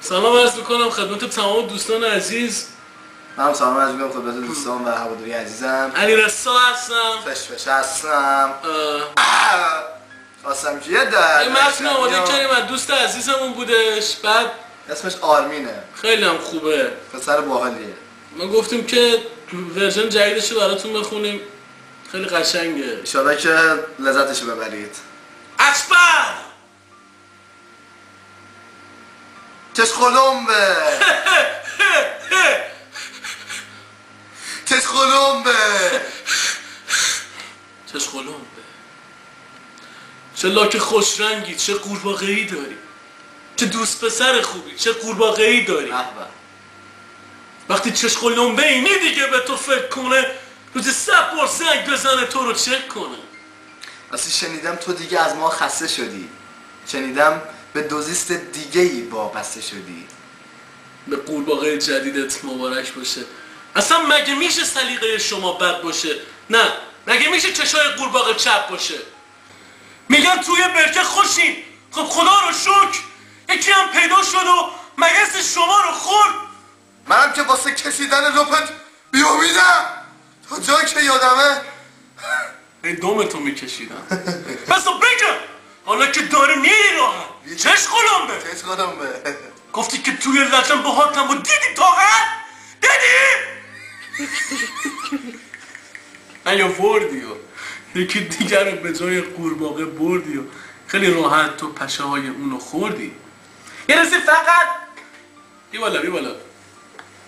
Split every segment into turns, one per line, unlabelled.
سلام عرض میکنم خدمت تمام دوستان عزیز.
من سلام عرض میکنم خدمت دوستان و هواداری عزیزم.
علیرضا هستم.
فش هستم. خواستم که یه در
متن آماده کردیم از دوست عزیزمون بودش. بعد
اسمش آرمینه.
خیلی هم خوبه،
پسر باحالیه.
ما گفتیم که ورژن جدیدش رو براتون بخونیم، خیلی قشنگه،
انشالله که لذتش ببرید.
اسپر
چش خلومبه چش خلومبه
چش خلومبه، چه لاک خوش رنگی، چه قورباغه‌ای داری، چه دوست پسر خوبی، چه قورباغه‌ای داری. وقتی چش خلومبه اینی دیگه به تو فکر کنه، روزی 100 بار زنگ بزنه تو رو چک کنه.
اصلا شنیدم تو دیگه از ما خسته شدی. شنیدم به دوزیست دیگه ای وابسته شدی.
به قورباغه جدیدت مبارک باشه. اصلا مگه میشه سلیقه شما بد باشه؟ نه، مگه میشه چشای قورباغه چپ باشه؟ میگن توی برکه خوشین. خب خدا رو شکر یکی هم پیدا شد و مگس شما رو خورد.
منم که واسه کشیدن لپت بیامیدم تا جایی که یادمه
دومتو میکشیدم. پس بگم حالا که داری میری راحت، چش خلومبه
چش خلومبه
گفتی که توی لجن باهاتم و دیدی طاقت؟ دیدی؟ نیاوردی و یکی دیگر رو به جای قورباغه بردی و خیلی راحت تو پشه های اونو خوردی. یه رسی فقط بی بالا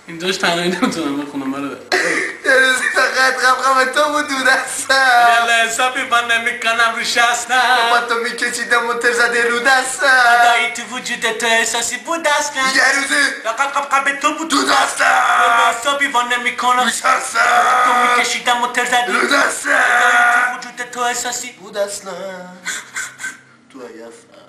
اینجاش تنهایی نمیتونم بخونم. برادر
یه رسی فقط غم تو بود دور هستم.
یه حسابی من نمیکنم رو شستم،
با تو میکشیدم منتر زده رو دستم.
دایی تو وجود تو احساسی بود دستم.
یه روزی
قب تو بود
دو دستم.
حسابی من نمیکنم
رو شستم.
تو میکشیدم منتر زده
رو دستم.
دایی تو وجود تو احساسی
بود اصلا تو عیفم.